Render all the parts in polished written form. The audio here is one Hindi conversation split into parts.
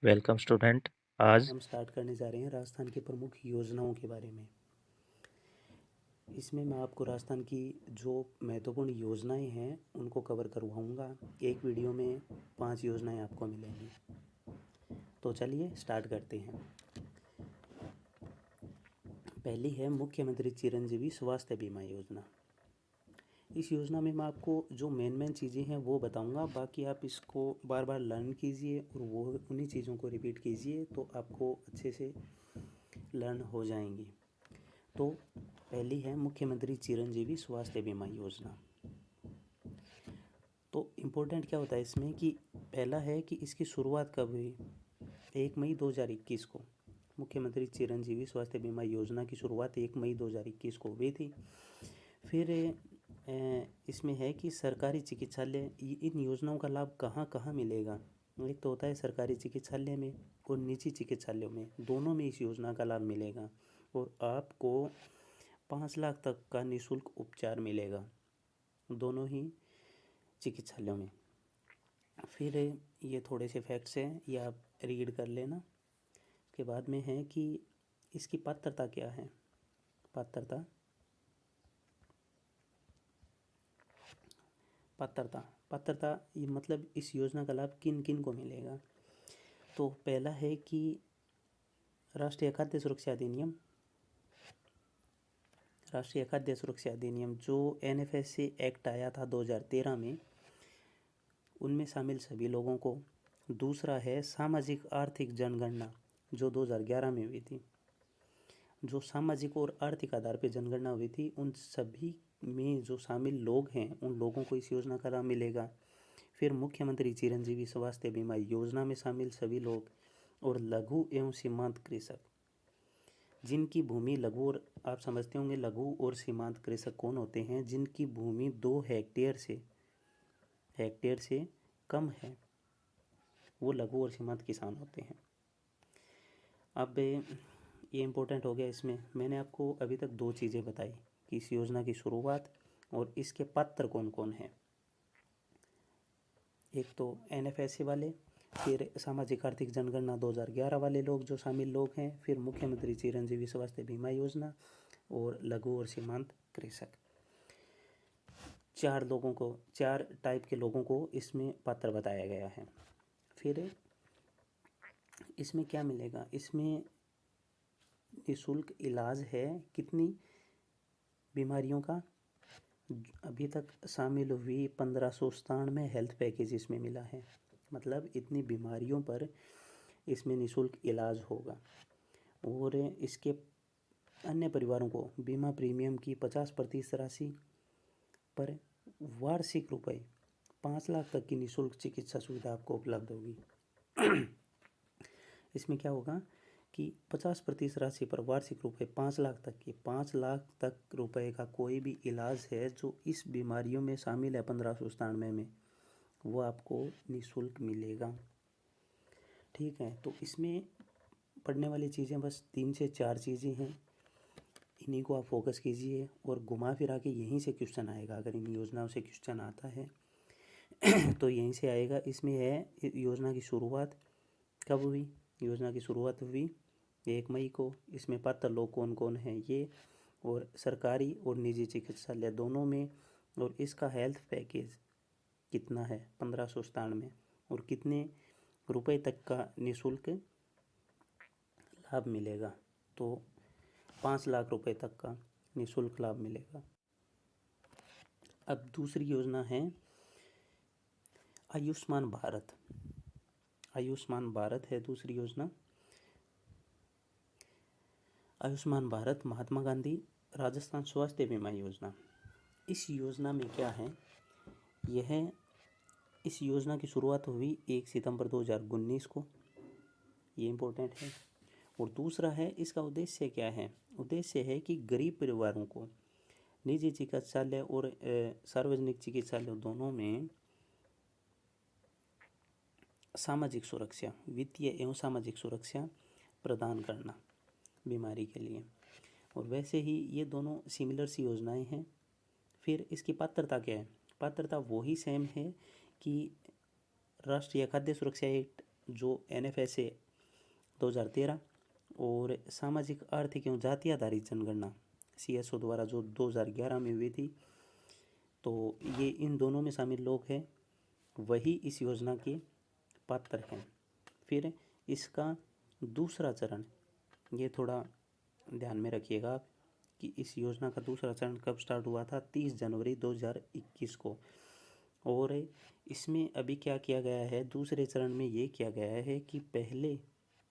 Welcome student. आज हम स्टार्ट करने जा रहे हैं राजस्थान की प्रमुख योजनाओं के बारे में। इसमें मैं आपको राजस्थान की जो महत्वपूर्ण योजनाएं हैं उनको कवर करवाऊंगा। एक वीडियो में 5 योजनाएं आपको मिलेंगी। तो चलिए स्टार्ट करते हैं। पहली है मुख्यमंत्री चिरंजीवी स्वास्थ्य बीमा योजना। इस योजना में मैं आपको जो मेन चीज़ें हैं वो बताऊंगा, बाकी आप इसको बार बार लर्न कीजिए और वो उन्हीं चीज़ों को रिपीट कीजिए तो आपको अच्छे से लर्न हो जाएंगी। तो पहली है मुख्यमंत्री चिरंजीवी स्वास्थ्य बीमा योजना। तो इम्पोर्टेंट क्या होता है इसमें कि पहला है कि इसकी शुरुआत कब हुई। 1 मई 2021 को मुख्यमंत्री चिरंजीवी स्वास्थ्य बीमा योजना की शुरुआत 1 मई 2021 को हुई थी। फिर इसमें है कि सरकारी चिकित्सालय, इन योजनाओं का लाभ कहाँ कहाँ मिलेगा। एक तो होता है सरकारी चिकित्सालय में और निजी चिकित्सालयों में, दोनों में इस योजना का लाभ मिलेगा और आपको 5 लाख तक का निःशुल्क उपचार मिलेगा दोनों ही चिकित्सालयों में। फिर ये थोड़े से फैक्ट्स हैं, ये आप रीड कर लेना। उसके बाद में है कि इसकी पात्रता क्या है। पात्रता पात्रता पात्रता ये मतलब इस योजना का लाभ किन किन को मिलेगा। तो पहला है कि राष्ट्रीय खाद्य सुरक्षा अधिनियम, राष्ट्रीय खाद्य सुरक्षा अधिनियम जो NFSA एक्ट आया था 2013 में, उनमें शामिल सभी लोगों को। दूसरा है सामाजिक आर्थिक जनगणना जो 2011 में हुई थी। जो सामाजिक और आर्थिक आधार पर जनगणना हुई थी उन सभी में जो शामिल लोग हैं उन लोगों को इस योजना का लाभ मिलेगा। फिर मुख्यमंत्री चिरंजीवी स्वास्थ्य बीमा योजना में शामिल सभी लोग और लघु एवं सीमांत कृषक जिनकी भूमि लघु, और आप समझते होंगे लघु और सीमांत कृषक कौन होते हैं, जिनकी भूमि 2 हेक्टेयर से कम है, वो लघु और सीमांत किसान होते हैं। अब ये इम्पोर्टेंट हो गया। इसमें मैंने आपको अभी तक 2 चीज़ें बताई कि इस योजना की शुरुआत और इसके पात्र कौन कौन हैं। एक तो NFSA वाले, फिर सामाजिक आर्थिक जनगणना 2011 वाले लोग जो शामिल लोग हैं, फिर मुख्यमंत्री चिरंजीवी स्वास्थ्य बीमा योजना और लघु और सीमांत कृषक। 4 टाइप के लोगों को इसमें पात्र बताया गया है। फिर इसमें क्या मिलेगा, इसमें निःशुल्क इलाज है कितनी बीमारियों का। अभी तक शामिल हुई 1597 हेल्थ पैकेज इसमें मिला है, मतलब इतनी बीमारियों पर इसमें निःशुल्क इलाज होगा। और इसके अन्य परिवारों को बीमा प्रीमियम की 50% राशि पर वार्षिक रुपये 5 लाख तक की निःशुल्क चिकित्सा सुविधा आपको उपलब्ध होगी। इसमें क्या होगा कि 50% राशि पर वार्षिक रुपये 5 लाख तक की, 5 लाख तक रुपए का कोई भी इलाज है जो इस बीमारियों में शामिल है 1597 में, वो आपको निःशुल्क मिलेगा। ठीक है, तो इसमें पढ़ने वाली चीज़ें बस 3 से 4 चीज़ें हैं, इन्हीं को आप फोकस कीजिए और घुमा फिरा के यहीं से क्वेश्चन आएगा। अगर इन योजनाओं से क्वेश्चन आता है तो यहीं से आएगा। इसमें है योजना की शुरुआत कब हुई। योजना की शुरुआत हुई 1 मई को। इसमें पात्र लोग कौन कौन हैं ये, और सरकारी और निजी चिकित्सालय दोनों में, और इसका हेल्थ पैकेज कितना है 1597 और कितने रुपए तक का निःशुल्क लाभ मिलेगा। तो 5 लाख रुपए तक का निःशुल्क लाभ मिलेगा। अब दूसरी योजना है आयुष्मान भारत। आयुष्मान भारत है दूसरी योजना। आयुष्मान भारत महात्मा गांधी राजस्थान स्वास्थ्य बीमा योजना। इस योजना में क्या है, यह इस योजना की शुरुआत हुई 1 सितंबर 2019 को, ये इम्पोर्टेंट है। और दूसरा है इसका उद्देश्य क्या है। उद्देश्य है कि गरीब परिवारों को निजी चिकित्सालय और सार्वजनिक चिकित्सालय दोनों में सामाजिक सुरक्षा, वित्तीय एवं सामाजिक सुरक्षा प्रदान करना बीमारी के लिए। और वैसे ही ये दोनों सिमिलर सी योजनाएं हैं। फिर इसकी पात्रता क्या है। पात्रता वही सेम है कि राष्ट्रीय खाद्य सुरक्षा एक्ट जो NFSA 2013 और सामाजिक आर्थिक एवं जाति आधारित जनगणना CSO द्वारा जो 2011 में हुई थी, तो ये इन दोनों में शामिल लोग हैं वही इस योजना के पात्र हैं। फिर इसका दूसरा चरण, ये थोड़ा ध्यान में रखिएगा आप कि इस योजना का दूसरा चरण कब स्टार्ट हुआ था, 30 जनवरी 2021 को। और इसमें अभी क्या किया गया है, दूसरे चरण में ये किया गया है कि पहले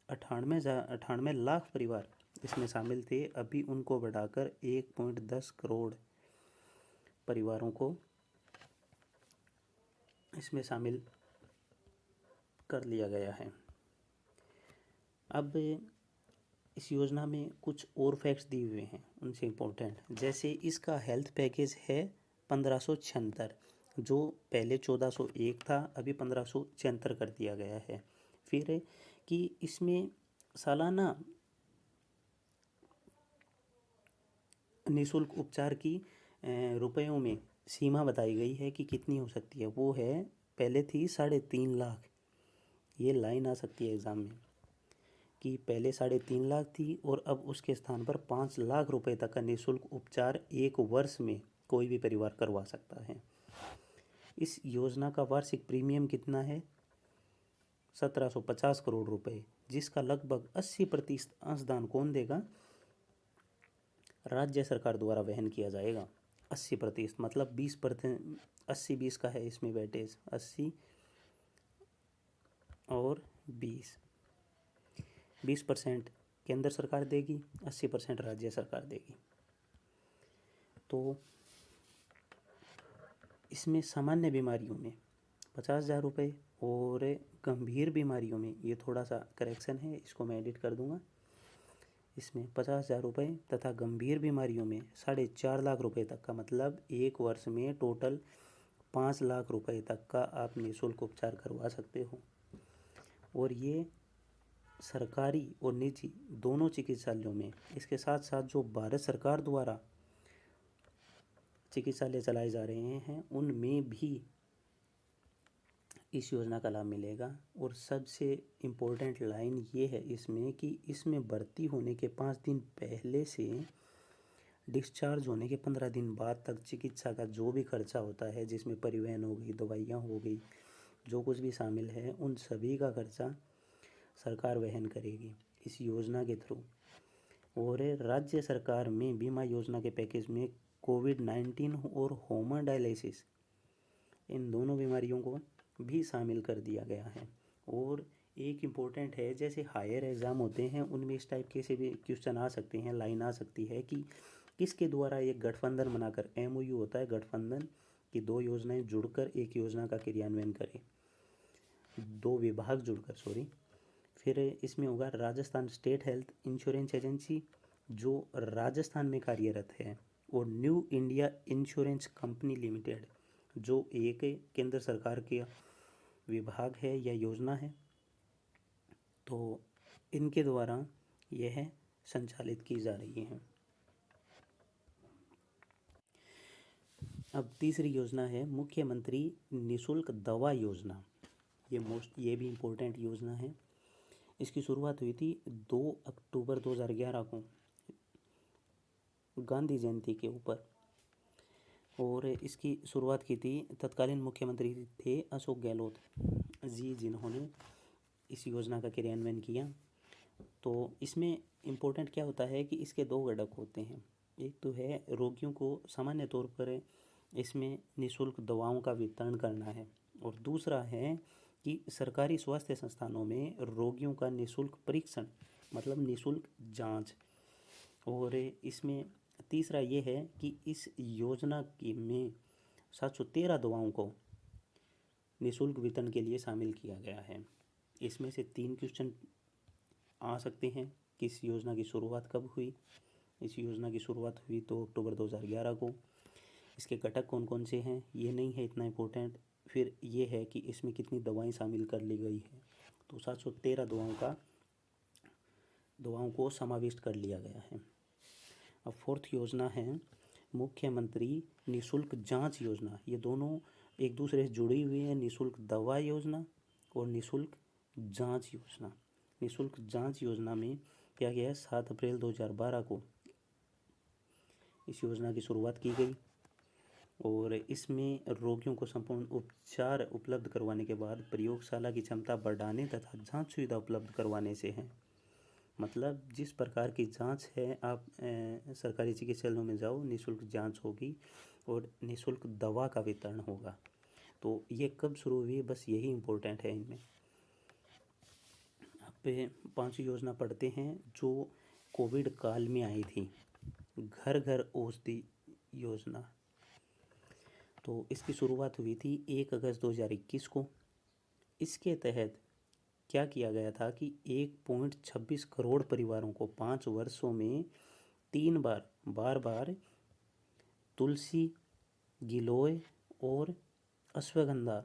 98 लाख परिवार इसमें शामिल थे, अभी उनको बढ़ाकर 1.10 करोड़ परिवारों को इसमें शामिल कर लिया गया है। अब इस योजना में कुछ और फैक्ट्स दिए हुए हैं उनसे इम्पोर्टेंट, जैसे इसका हेल्थ पैकेज है 1576, जो पहले 1401 था, अभी 1576 कर दिया गया है। फिर कि इसमें सालाना निःशुल्क उपचार की रुपयों में सीमा बताई गई है कि कितनी हो सकती है। वो है, पहले थी 3.5 लाख, ये लाइन आ सकती है एग्ज़ाम में कि पहले 3.5 लाख थी और अब उसके स्थान पर 5 लाख रुपए तक का निःशुल्क उपचार 1 वर्ष में कोई भी परिवार करवा सकता है। इस योजना का वार्षिक प्रीमियम कितना है, 1750 करोड़ रुपए, जिसका लगभग 80% अंशदान कौन देगा, राज्य सरकार द्वारा वहन किया जाएगा। 80% मतलब 20%, 80-20 का है इसमें वेटेज, 80 और 20% केंद्र सरकार देगी, 80% राज्य सरकार देगी। तो इसमें सामान्य बीमारियों में 50,000 रुपये और गंभीर बीमारियों में, ये थोड़ा सा करेक्शन है, इसको मैं एडिट कर दूंगा, इसमें 50,000 रुपये तथा गंभीर बीमारियों में 4.5 लाख रुपए तक का, मतलब 1 वर्ष में टोटल 5 लाख रुपए तक का आप निःशुल्क उपचार करवा सकते हो। और ये सरकारी और निजी दोनों चिकित्सालयों में, इसके साथ साथ जो भारत सरकार द्वारा चिकित्सालय चलाए जा रहे हैं उनमें भी इस योजना का लाभ मिलेगा। और सबसे इम्पोर्टेंट लाइन ये है इसमें कि इसमें भर्ती होने के 5 दिन पहले से डिस्चार्ज होने के 15 दिन बाद तक चिकित्सा का जो भी खर्चा होता है, जिसमें परिवहन हो गई, दवाइयाँ हो गई, जो कुछ भी शामिल है, उन सभी का खर्चा सरकार वहन करेगी इस योजना के थ्रू। और राज्य सरकार में बीमा योजना के पैकेज में कोविड-19 और हेमोडायलिसिस, इन दोनों बीमारियों को भी शामिल कर दिया गया है। और एक इम्पोर्टेंट है, जैसे हायर एग्ज़ाम होते हैं उनमें इस टाइप के से भी क्वेश्चन आ सकते हैं, लाइन आ सकती है कि किसके द्वारा एक गठबंधन बनाकर, MOU होता है गठबंधन, कि 2 योजनाएं जुड़कर एक योजना का क्रियान्वयन करें, 2 विभाग जुड़कर, सॉरी। फिर इसमें होगा Rajasthan state health insurance agency, जो राजस्थान में कार्यरत है, और new India insurance company limited, जो एक केंद्र सरकार के विभाग है या योजना है, तो इनके द्वारा यह संचालित की जा रही है। अब तीसरी योजना है मुख्यमंत्री निःशुल्क दवा योजना। ये भी इम्पोर्टेंट योजना है। इसकी शुरुआत हुई थी 2 अक्टूबर 2011 को, गांधी जयंती के ऊपर, और इसकी शुरुआत की थी तत्कालीन मुख्यमंत्री थे अशोक गहलोत जी, जिन्होंने इस योजना का क्रियान्वयन किया। तो इसमें इम्पोर्टेंट क्या होता है कि इसके 2 घटक होते हैं। एक तो है रोगियों को सामान्य तौर पर इसमें निःशुल्क दवाओं का वितरण करना है, और दूसरा है कि सरकारी स्वास्थ्य संस्थानों में रोगियों का निःशुल्क परीक्षण, मतलब निःशुल्क जांच। और इसमें तीसरा ये है कि इस योजना की में 713 दवाओं को निःशुल्क वितरण के लिए शामिल किया गया है। इसमें से 3 क्वेश्चन आ सकते हैं कि इस योजना की शुरुआत कब हुई। इस योजना की शुरुआत हुई 2 अक्टूबर 2011 को। इसके घटक कौन कौन से हैं ये नहीं है इतना इम्पोर्टेंट। फिर ये है कि इसमें कितनी दवाएं शामिल कर ली गई है, तो 713 दवाओं को समाविष्ट कर लिया गया है। अब 4th योजना है मुख्यमंत्री निःशुल्क जांच योजना। ये दोनों एक दूसरे से जुड़ी हुई है, निःशुल्क दवा योजना और निःशुल्क जांच योजना। निःशुल्क जांच योजना में क्या गया है, 7 अप्रैल 2012 को इस योजना की शुरुआत की गई और इसमें रोगियों को संपूर्ण उपचार उपलब्ध करवाने के बाद प्रयोगशाला की क्षमता बढ़ाने तथा जांच सुविधा उपलब्ध करवाने से है। मतलब जिस प्रकार की जांच है, आप सरकारी चिकित्सालयों में जाओ, निःशुल्क जांच होगी और निःशुल्क दवा का वितरण होगा। तो ये कब शुरू हुई, बस यही इम्पोर्टेंट है इनमें। पे 5वीं योजना पढ़ते हैं जो कोविड काल में आई थी, घर घर औषधि योजना। तो इसकी शुरुआत हुई थी 1 अगस्त 2021 को। इसके तहत क्या किया गया था कि 1.26 करोड़ परिवारों को 5 वर्षों में 3 बार तुलसी, गिलोय और अश्वगंधा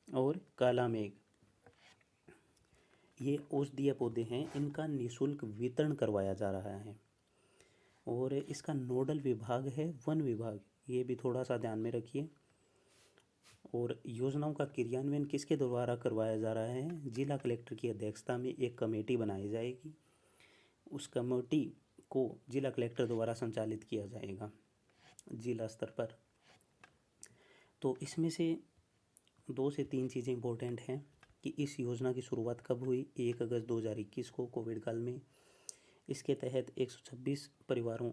और काला मेघ, ये औषधीय पौधे हैं, इनका निःशुल्क वितरण करवाया जा रहा है। और इसका नोडल विभाग है वन विभाग, ये भी थोड़ा सा ध्यान में रखिए। और योजनाओं का क्रियान्वयन किसके द्वारा करवाया जा रहा है, जिला कलेक्टर की अध्यक्षता में एक कमेटी बनाई जाएगी। उस कमेटी को जिला कलेक्टर द्वारा संचालित किया जाएगा जिला स्तर पर। तो इसमें से 2 से 3 चीज़ें इम्पोर्टेंट हैं कि इस योजना की शुरुआत कब हुई, 1 अगस्त 2021 को कोविड काल में। इसके तहत 126 परिवारों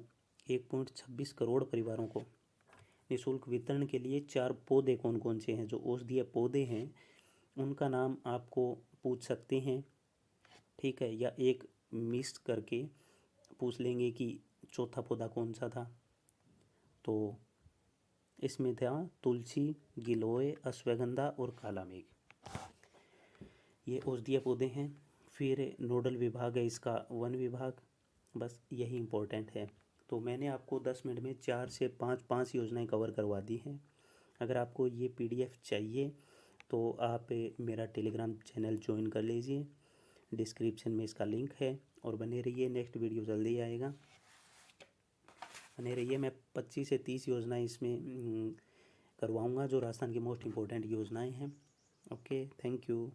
1.26 करोड़ परिवारों को निःशुल्क वितरण के लिए 4 पौधे कौन कौन से हैं, जो औषधीय पौधे हैं उनका नाम आपको पूछ सकते हैं, ठीक है, या एक मिस करके पूछ लेंगे कि चौथा पौधा कौन सा था। तो इसमें था तुलसी, गिलोय, अश्वगंधा और काला मेघ, ये औषधीय पौधे हैं। फिर नोडल विभाग है इसका वन विभाग, बस यही इम्पोर्टेंट है। तो मैंने आपको 10 मिनट में 4 से 5 योजनाएं कवर करवा दी हैं। अगर आपको ये PDF चाहिए तो आप मेरा टेलीग्राम चैनल ज्वाइन कर लीजिए, डिस्क्रिप्शन में इसका लिंक है। और बने रहिए, नेक्स्ट वीडियो जल्दी आएगा, बने रहिए। मैं 25 से 30 योजनाएं इसमें करवाऊँगा जो राजस्थान की मोस्ट इम्पोर्टेंट योजनाएं हैं। Okay, thank you.